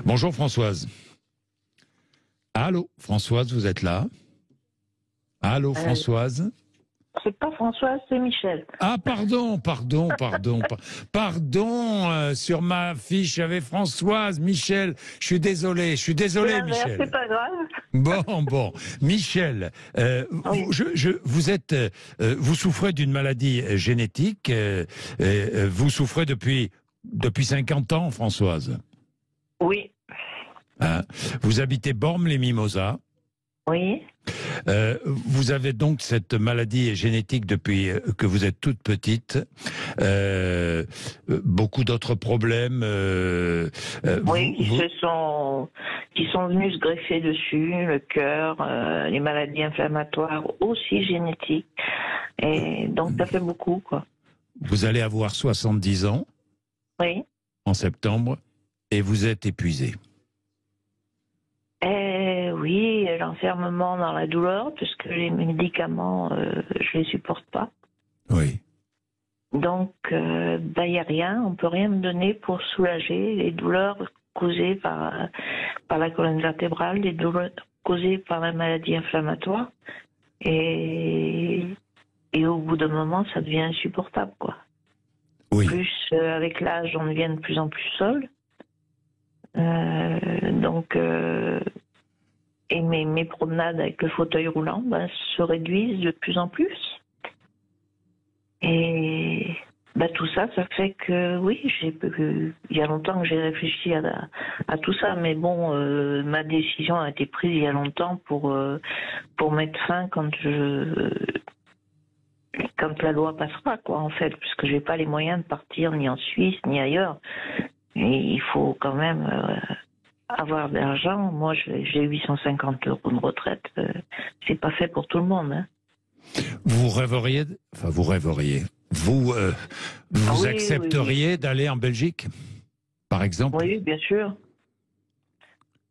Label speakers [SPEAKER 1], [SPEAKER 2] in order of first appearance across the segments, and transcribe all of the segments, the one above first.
[SPEAKER 1] Bonjour Françoise. Allô, Françoise, vous êtes là? Allô, Françoise?
[SPEAKER 2] C'est pas Françoise, c'est Michel.
[SPEAKER 1] Ah, pardon, sur ma fiche, il y avait Françoise, Michel. Je suis désolé,
[SPEAKER 2] C'est l'inverse,
[SPEAKER 1] Michel.
[SPEAKER 2] c'est pas grave.
[SPEAKER 1] Bon, Michel,
[SPEAKER 2] Oui.
[SPEAKER 1] vous souffrez d'une maladie génétique. Vous souffrez depuis 50 ans, Françoise.
[SPEAKER 2] Oui.
[SPEAKER 1] Hein, vous habitez Bormes-les-Mimosas.
[SPEAKER 2] Oui.
[SPEAKER 1] Vous avez donc cette maladie génétique depuis que vous êtes toute petite. Beaucoup d'autres problèmes.
[SPEAKER 2] Oui, qui sont venus se greffer dessus, le cœur, les maladies inflammatoires aussi génétiques. Et donc ça fait beaucoup, quoi.
[SPEAKER 1] Vous allez avoir 70 ans
[SPEAKER 2] Oui.
[SPEAKER 1] en septembre et vous êtes épuisé.
[SPEAKER 2] Oui, l'enfermement dans la douleur, parce que les médicaments, je les supporte pas.
[SPEAKER 1] Oui.
[SPEAKER 2] Donc, y a rien, on peut rien me donner pour soulager les douleurs causées par la colonne vertébrale, les douleurs causées par la maladie inflammatoire. Et au bout d'un moment, ça devient insupportable, quoi.
[SPEAKER 1] Oui.
[SPEAKER 2] Plus, avec l'âge, on devient de plus en plus seul. Et mes promenades avec le fauteuil roulant se réduisent de plus en plus. Et tout ça, ça fait que oui, il y a longtemps que j'ai réfléchi à tout ça, mais bon, ma décision a été prise il y a longtemps pour mettre fin quand la loi passera, quoi, en fait, puisque j'ai pas les moyens de partir ni en Suisse ni ailleurs. Et il faut quand même avoir de l'argent. Moi, j'ai 850 € de retraite. C'est pas fait pour tout le monde, hein.
[SPEAKER 1] Vous rêveriez, vous accepteriez d'aller en Belgique, par exemple?
[SPEAKER 2] Oui, bien sûr.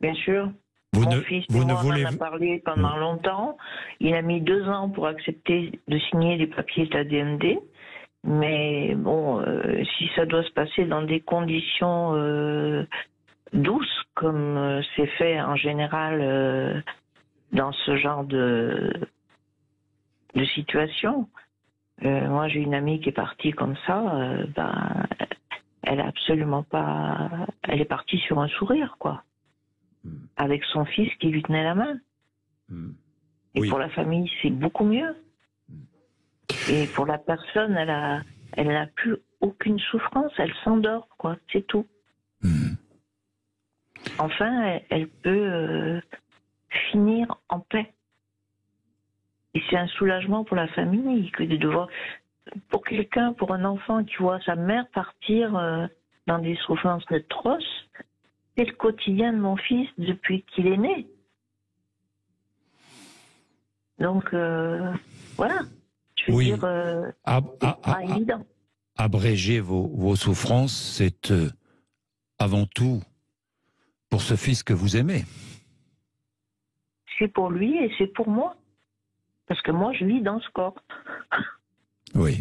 [SPEAKER 2] Bien sûr.
[SPEAKER 1] Mon
[SPEAKER 2] fils en a parlé pendant longtemps. Il a mis 2 ans pour accepter de signer les papiers de la DMD. Mais bon, si ça doit se passer dans des conditions douces, comme c'est fait en général dans ce genre de situation. Moi, j'ai une amie qui est partie comme ça. Elle a absolument pas. Elle est partie sur un sourire, quoi, avec son fils qui lui tenait la main. Et
[SPEAKER 1] oui.
[SPEAKER 2] Pour la famille, c'est beaucoup mieux. Et pour la personne, elle n'a plus aucune souffrance. Elle s'endort, quoi. C'est tout. Enfin, elle peut finir en paix. Et c'est un soulagement pour la famille que de devoir, pour quelqu'un, pour un enfant qui voit sa mère partir dans des souffrances atroces. C'est le quotidien de mon fils depuis qu'il est né. Donc, voilà. Je veux dire, c'est pas évident.
[SPEAKER 1] Abréger vos souffrances, c'est avant tout pour ce fils que vous aimez.
[SPEAKER 2] C'est pour lui et c'est pour moi. Parce que moi, je vis dans ce corps.
[SPEAKER 1] Oui.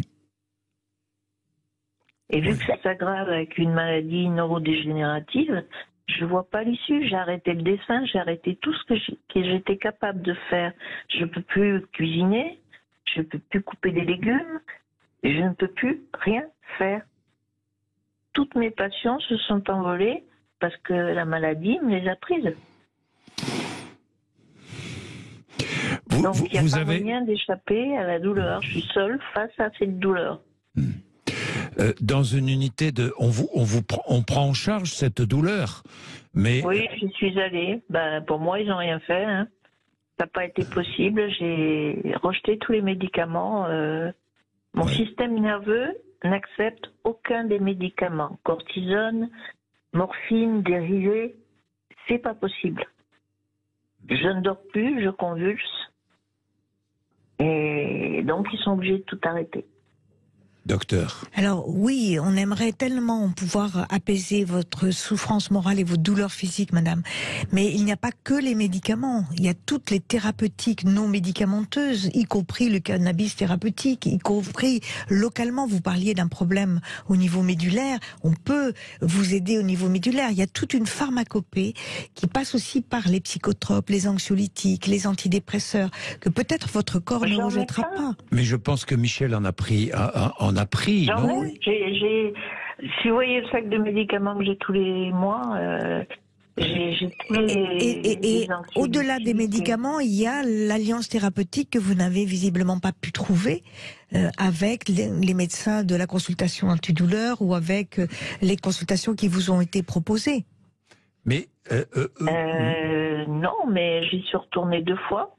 [SPEAKER 2] Et vu que ça s'aggrave avec une maladie neurodégénérative, je vois pas l'issue. J'ai arrêté le dessin, j'ai arrêté tout ce que j'étais capable de faire. Je peux plus cuisiner, je peux plus couper des légumes, je ne peux plus rien faire. Toutes mes passions se sont envolées parce que la maladie me les a prises. Donc il n'y a pas moyen d'échapper à la douleur. Je suis seule face à cette douleur.
[SPEAKER 1] Dans une unité on prend en charge cette douleur, mais
[SPEAKER 2] oui, j'y suis allée. Pour moi, ils n'ont rien fait. Hein. Ça n'a pas été possible. J'ai rejeté tous les médicaments. Mon système nerveux n'accepte aucun des médicaments. Cortisone, morphine, dérivés, c'est pas possible. Je ne dors plus, je convulse. Et donc, ils sont obligés de tout arrêter.
[SPEAKER 1] docteur.
[SPEAKER 3] Alors oui, on aimerait tellement pouvoir apaiser votre souffrance morale et vos douleurs physiques, madame. Mais il n'y a pas que les médicaments. Il y a toutes les thérapeutiques non médicamenteuses, y compris le cannabis thérapeutique, y compris localement. Vous parliez d'un problème au niveau médulaire. On peut vous aider au niveau médulaire. Il y a toute une pharmacopée qui passe aussi par les psychotropes, les anxiolytiques, les antidépresseurs, que peut-être votre corps ne rejettera pas.
[SPEAKER 1] Mais je pense que Michel en a pris, non?
[SPEAKER 2] Si vous voyez le sac de médicaments que j'ai tous les mois, j'ai tous les
[SPEAKER 3] au-delà des médicaments, il y a l'alliance thérapeutique que vous n'avez visiblement pas pu trouver avec les médecins de la consultation antidouleur ou avec les consultations qui vous ont été proposées.
[SPEAKER 1] Mais
[SPEAKER 2] non, mais j'y suis retournée 2 fois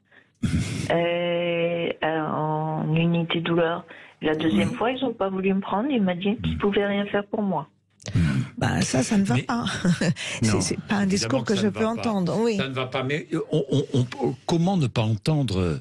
[SPEAKER 2] en unité douleur. La deuxième fois, ils n'ont pas voulu me prendre. Ils m'ont dit qu'ils ne pouvaient rien faire pour moi.
[SPEAKER 3] Bah, ça ne va pas. C'est pas un discours que je peux entendre. Oui.
[SPEAKER 1] Ça ne va pas. Mais comment ne pas entendre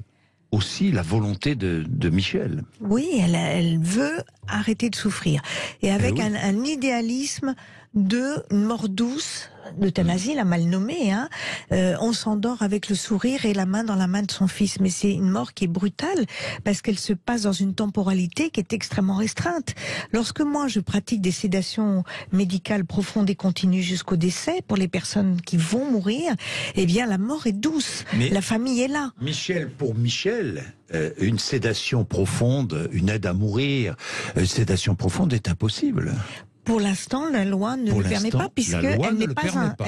[SPEAKER 1] aussi la volonté de Michel?
[SPEAKER 3] Oui, elle veut arrêter de souffrir. Et avec un idéalisme de mort douce, l'euthanasie, l'a mal nommé, hein. On s'endort avec le sourire et la main dans la main de son fils. Mais c'est une mort qui est brutale parce qu'elle se passe dans une temporalité qui est extrêmement restreinte. Lorsque moi je pratique des sédations médicales profondes et continues jusqu'au décès pour les personnes qui vont mourir, eh bien la mort est douce. Mais la famille est là.
[SPEAKER 1] Pour Michel, une sédation profonde, une aide à mourir, une sédation profonde est impossible.
[SPEAKER 3] Pour l'instant, la loi ne le permet pas, puisqu'elle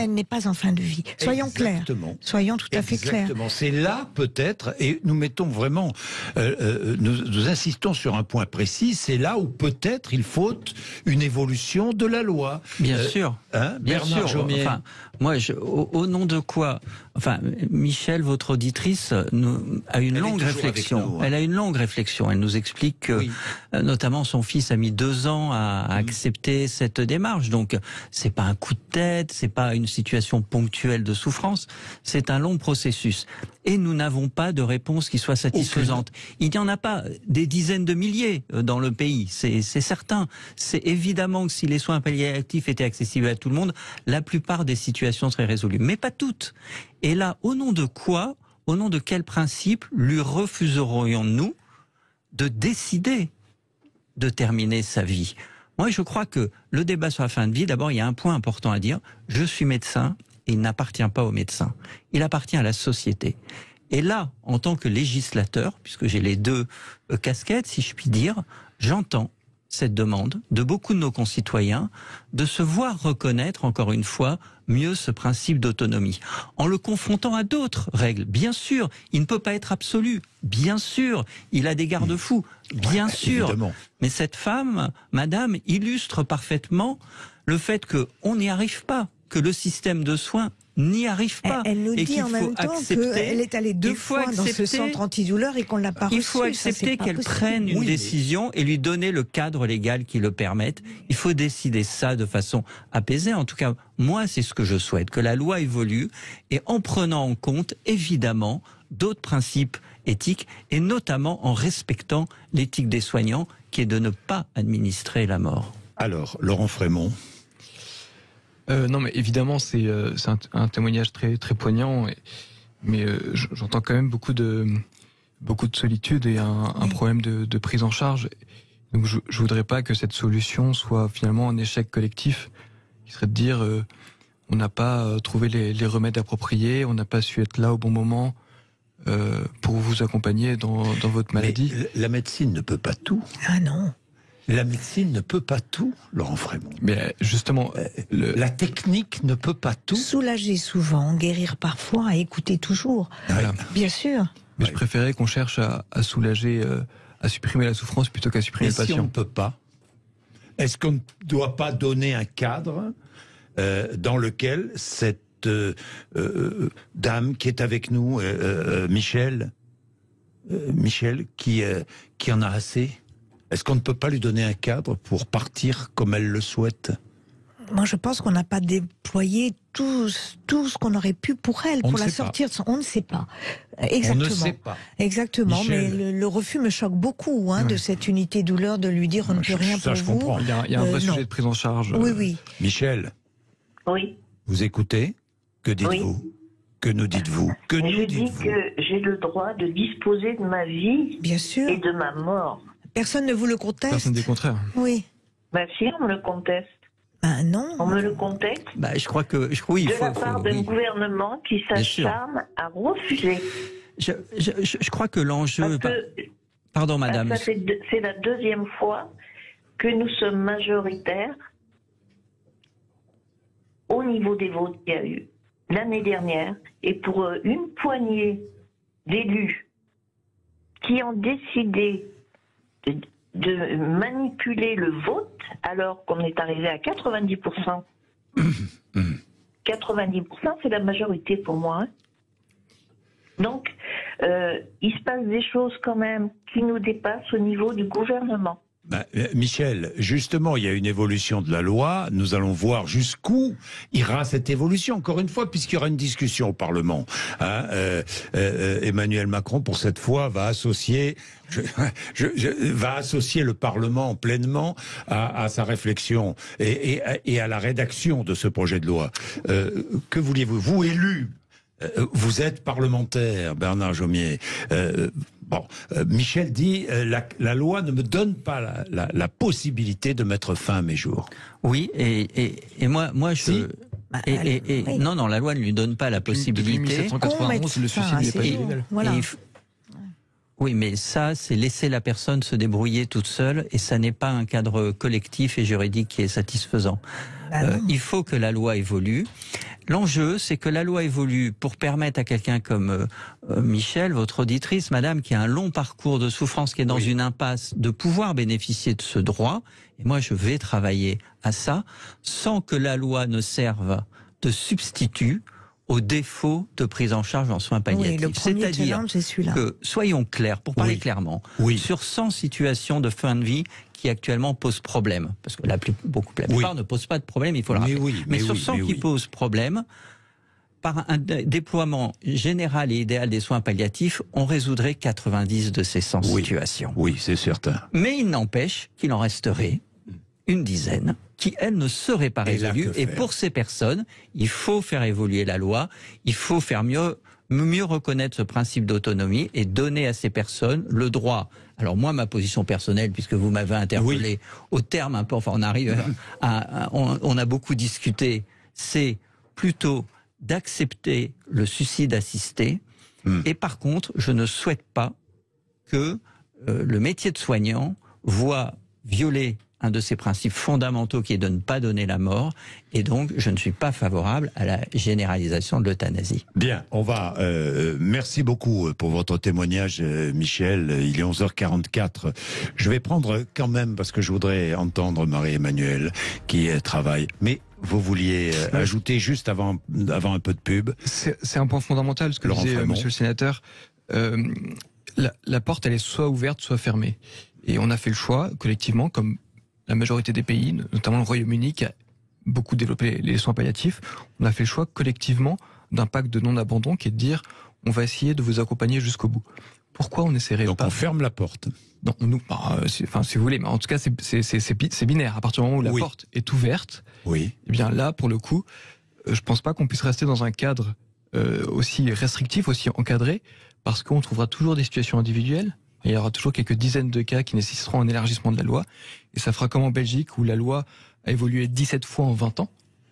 [SPEAKER 3] n'est pas en fin de vie. Soyons clairs. Soyons tout à fait clairs.
[SPEAKER 1] Exactement. C'est là, peut-être, et nous mettons vraiment, nous insistons sur un point précis, c'est là où peut-être il faut une évolution de la loi.
[SPEAKER 4] Bien sûr.
[SPEAKER 1] Bien sûr.
[SPEAKER 4] Enfin, moi, au nom de quoi? Enfin, Michel, votre auditrice, a une longue réflexion. Elle a une longue réflexion. Elle nous explique que, notamment, son fils a mis 2 ans à accepter cette démarche. Donc, c'est pas un coup de tête, c'est pas une situation ponctuelle de souffrance. C'est un long processus. Et nous n'avons pas de réponse qui soit satisfaisante. Il n'y en a pas des dizaines de milliers dans le pays, c'est certain. C'est évidemment que si les soins palliatifs étaient accessibles à tout le monde, la plupart des situations seraient résolues. Mais pas toutes. Et là, au nom de quoi, au nom de quel principe lui refuserions-nous de décider de terminer sa vie? Moi, je crois que le débat sur la fin de vie, d'abord, il y a un point important à dire. Je suis médecin, et il n'appartient pas aux médecins. Il appartient à la société. Et là, en tant que législateur, puisque j'ai les 2 casquettes, si je puis dire, j'entends cette demande de beaucoup de nos concitoyens de se voir reconnaître, encore une fois, mieux ce principe d'autonomie, en le confrontant à d'autres règles. Bien sûr, il ne peut pas être absolu. Bien sûr, il a des garde-fous. Bien sûr. Évidemment. Mais cette femme, madame, illustre parfaitement le fait qu'on n'y arrive pas, que le système de soins n'y arrive pas.
[SPEAKER 3] Elle nous dit en même temps qu'elle est allée 2 fois dans ce centre antidouleur et qu'on ne l'a pas reçu.
[SPEAKER 4] Il faut accepter qu'elle prenne une décision et lui donner le cadre légal qui le permette. Il faut décider ça de façon apaisée. En tout cas, moi, c'est ce que je souhaite, que la loi évolue et en prenant en compte, évidemment, d'autres principes éthiques et notamment en respectant l'éthique des soignants qui est de ne pas administrer la mort.
[SPEAKER 1] Alors, Laurent Frémont.
[SPEAKER 5] Non, mais évidemment, c'est un témoignage très très poignant, mais j'entends quand même beaucoup de solitude et un problème de prise en charge. Donc, je voudrais pas que cette solution soit finalement un échec collectif, qui serait de dire on n'a pas trouvé les remèdes appropriés, on n'a pas su être là au bon moment pour vous accompagner dans votre maladie.
[SPEAKER 1] Mais la médecine ne peut pas tout.
[SPEAKER 3] Ah non.
[SPEAKER 1] La médecine ne peut pas tout, Laurent Frémont.
[SPEAKER 5] Mais justement,
[SPEAKER 1] la technique ne peut pas tout.
[SPEAKER 3] Soulager souvent, guérir parfois, écouter toujours.
[SPEAKER 5] Voilà.
[SPEAKER 3] Bien sûr.
[SPEAKER 5] Mais je préférais qu'on cherche à soulager, à supprimer la souffrance plutôt qu'à supprimer le patient.
[SPEAKER 1] Si on ne peut pas, est-ce qu'on ne doit pas donner un cadre dans lequel cette dame qui est avec nous, Michel, qui en a assez? Est-ce qu'on ne peut pas lui donner un cadre pour partir comme elle le souhaite?
[SPEAKER 3] Moi, je pense qu'on n'a pas déployé tout ce qu'on aurait pu pour elle, pour la sortir. On ne sait pas. Exactement.
[SPEAKER 1] On ne sait pas.
[SPEAKER 3] Exactement.
[SPEAKER 1] Michel.
[SPEAKER 3] Mais le refus me choque beaucoup, de cette unité douleur, de lui dire on ne peut rien pour vous.
[SPEAKER 1] Comprends.
[SPEAKER 5] Il y a un vrai sujet de prise en charge.
[SPEAKER 3] Oui.
[SPEAKER 1] Michel.
[SPEAKER 2] Oui.
[SPEAKER 1] Vous écoutez? Que dites-vous? Que nous dites-vous? Que nous
[SPEAKER 2] Je dis
[SPEAKER 1] dites-vous?
[SPEAKER 2] que j'ai le droit de disposer de ma vie
[SPEAKER 3] Bien sûr.
[SPEAKER 2] et de ma mort.
[SPEAKER 3] Personne ne vous le conteste.
[SPEAKER 5] Personne ne dit le contraire.
[SPEAKER 3] Oui.
[SPEAKER 2] Si, on me le conteste.
[SPEAKER 3] Non.
[SPEAKER 2] On me le conteste.
[SPEAKER 4] Je crois que oui,
[SPEAKER 2] de la part d'un gouvernement qui s'acharne à refuser.
[SPEAKER 4] Je crois que l'enjeu. Pardon, madame.
[SPEAKER 2] C'est la deuxième fois que nous sommes majoritaires au niveau des votes qu'il y a eu l'année dernière, et pour une poignée d'élus qui ont décidé de manipuler le vote alors qu'on est arrivé à 90%. 90%, c'est la majorité pour moi. Donc, il se passe des choses quand même qui nous dépassent au niveau du gouvernement.
[SPEAKER 1] Michel, justement, il y a une évolution de la loi. Nous allons voir jusqu'où ira cette évolution. Encore une fois, puisqu'il y aura une discussion au Parlement. Emmanuel Macron, pour cette fois, va associer le Parlement pleinement à sa réflexion et à la rédaction de ce projet de loi. Que vouliez-vous? Vous, élus, vous êtes parlementaire, Bernard Jomier. Michel dit la loi ne me donne pas la possibilité de mettre fin à mes jours.
[SPEAKER 4] Oui, et moi je.
[SPEAKER 1] Si.
[SPEAKER 4] Non, la loi ne lui donne pas la possibilité.
[SPEAKER 5] Depuis 1791, le suicide n'est pas illégal.
[SPEAKER 3] Voilà.
[SPEAKER 4] Oui, mais ça, c'est laisser la personne se débrouiller toute seule, et ça n'est pas un cadre collectif et juridique qui est satisfaisant. Il faut que la loi évolue. L'enjeu, c'est que la loi évolue pour permettre à quelqu'un comme Michel, votre auditrice, madame, qui a un long parcours de souffrance, qui est dans une impasse, de pouvoir bénéficier de ce droit. Et moi, je vais travailler à ça, sans que la loi ne serve de substitut au défaut de prise en charge en soins palliatifs. C'est-à-dire que, soyons clairs, pour parler clairement, sur 100 situations de fin de vie qui actuellement posent problème, parce que la plupart ne posent pas de problème, il faut le rappeler. Mais sur 100 qui posent problème, par un déploiement général et idéal des soins palliatifs, on résoudrait 90 de ces 100 situations.
[SPEAKER 1] Oui, c'est certain.
[SPEAKER 4] Mais il n'empêche qu'il en resterait une dizaine qui, elles, ne seraient pas résolues. Et pour ces personnes, il faut faire évoluer la loi, il faut faire mieux reconnaître ce principe d'autonomie et donner à ces personnes le droit. Alors moi, ma position personnelle, puisque vous m'avez interpellé, au terme un peu, enfin on arrive on a beaucoup discuté, c'est plutôt d'accepter le suicide assisté. Et par contre, je ne souhaite pas que le métier de soignant voit violer un de ces principes fondamentaux qui est de ne pas donner la mort, et donc je ne suis pas favorable à la généralisation de l'euthanasie.
[SPEAKER 1] Bien, on va... merci beaucoup pour votre témoignage, Michel. Il est 11h44. Je vais prendre quand même, parce que je voudrais entendre Marie-Emmanuelle qui travaille. Mais vous vouliez ajouter juste avant un peu de pub.
[SPEAKER 5] C'est un point fondamental, ce que disait monsieur le sénateur. La porte, elle est soit ouverte, soit fermée. Et on a fait le choix, collectivement, comme la majorité des pays, notamment le Royaume-Uni, qui a beaucoup développé les soins palliatifs, on a fait le choix collectivement d'un pacte de non-abandon qui est de dire on va essayer de vous accompagner jusqu'au bout. Pourquoi on essaierait pas?
[SPEAKER 1] Donc on ferme la porte.
[SPEAKER 5] Non, si vous voulez, mais en tout cas c'est binaire. À partir du moment où la porte est ouverte, eh bien là, pour le coup, je pense pas qu'on puisse rester dans un cadre aussi restrictif, aussi encadré, parce qu'on trouvera toujours des situations individuelles. Il y aura toujours quelques dizaines de cas qui nécessiteront un élargissement de la loi. Et ça fera comme en Belgique, où la loi a évolué 17 fois en 20 ans.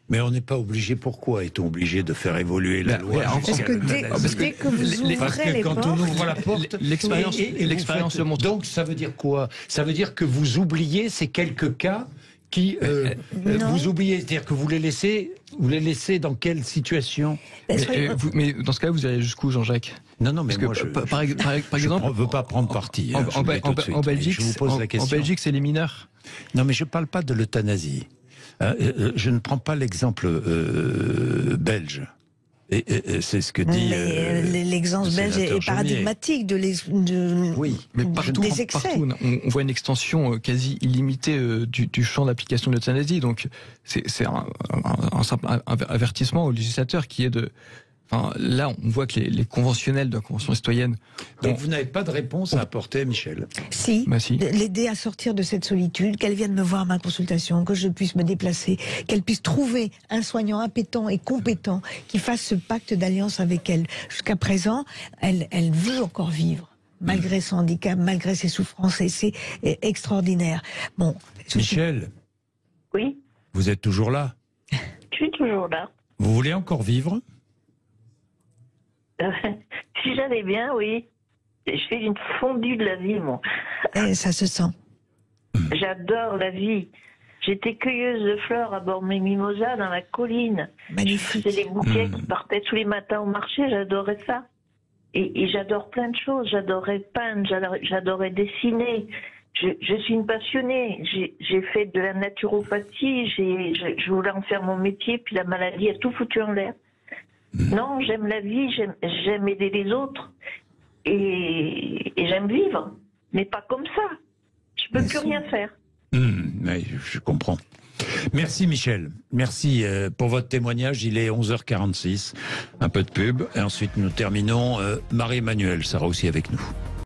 [SPEAKER 1] Mais on n'est pas obligé. Pourquoi est-on obligé de faire évoluer la loi?
[SPEAKER 3] Parce que dès que vous ouvrez les portes...
[SPEAKER 1] Quand on ouvre la porte...
[SPEAKER 5] L'expérience le montre.
[SPEAKER 1] Donc ça veut dire quoi? Ça veut dire que vous oubliez ces quelques cas qui... vous oubliez, c'est-à-dire que vous les laissez dans quelle situation?
[SPEAKER 5] Mais dans ce cas-là, vous irez jusqu'où, Jean-Jacques?
[SPEAKER 1] Non, mais moi,
[SPEAKER 5] par exemple,
[SPEAKER 1] je ne veux pas prendre parti.
[SPEAKER 5] En Belgique, c'est les mineurs.
[SPEAKER 1] Non, mais je ne parle pas de l'euthanasie. Je ne prends pas l'exemple belge. Et c'est ce que dit.
[SPEAKER 3] L'exemple belge est paradigmatique
[SPEAKER 5] oui, mais
[SPEAKER 3] des excès.
[SPEAKER 5] Partout, on voit une extension quasi illimitée du champ d'application de l'euthanasie. Donc, c'est un simple avertissement au législateur qui est de. Enfin, là, on voit que les conventionnels de la Convention citoyenne.
[SPEAKER 1] Donc, vous n'avez pas de réponse à apporter, Michel?
[SPEAKER 3] Si. L'aider à sortir de cette solitude, qu'elle vienne me voir à ma consultation, que je puisse me déplacer, qu'elle puisse trouver un soignant impétent et compétent qui fasse ce pacte d'alliance avec elle. Jusqu'à présent, elle veut encore vivre, malgré son handicap, malgré ses souffrances, et c'est extraordinaire. Bon.
[SPEAKER 1] Michel.
[SPEAKER 2] Oui.
[SPEAKER 1] Vous êtes toujours là?
[SPEAKER 2] Je suis toujours là.
[SPEAKER 1] Vous voulez encore vivre?
[SPEAKER 2] Si j'allais bien, oui. Je fais une fondue de la vie, moi.
[SPEAKER 3] Et ça se sent.
[SPEAKER 2] J'adore la vie. J'étais cueilleuse de fleurs à bord de mes mimosas dans la colline.
[SPEAKER 3] Magnifique.
[SPEAKER 2] C'était des bouquets qui partaient tous les matins au marché. J'adorais ça. Et j'adore plein de choses. J'adorais peindre, j'adorais dessiner. Je suis une passionnée. J'ai fait de la naturopathie. Je voulais en faire mon métier, puis la maladie a tout foutu en l'air. Non, j'aime la vie, j'aime aider les autres et j'aime vivre, mais pas comme ça. Je peux plus rien faire.
[SPEAKER 1] Oui, je comprends. Merci Michel, merci pour votre témoignage. Il est 11h46, un peu de pub et ensuite nous terminons. Marie-Emmanuelle sera aussi avec nous.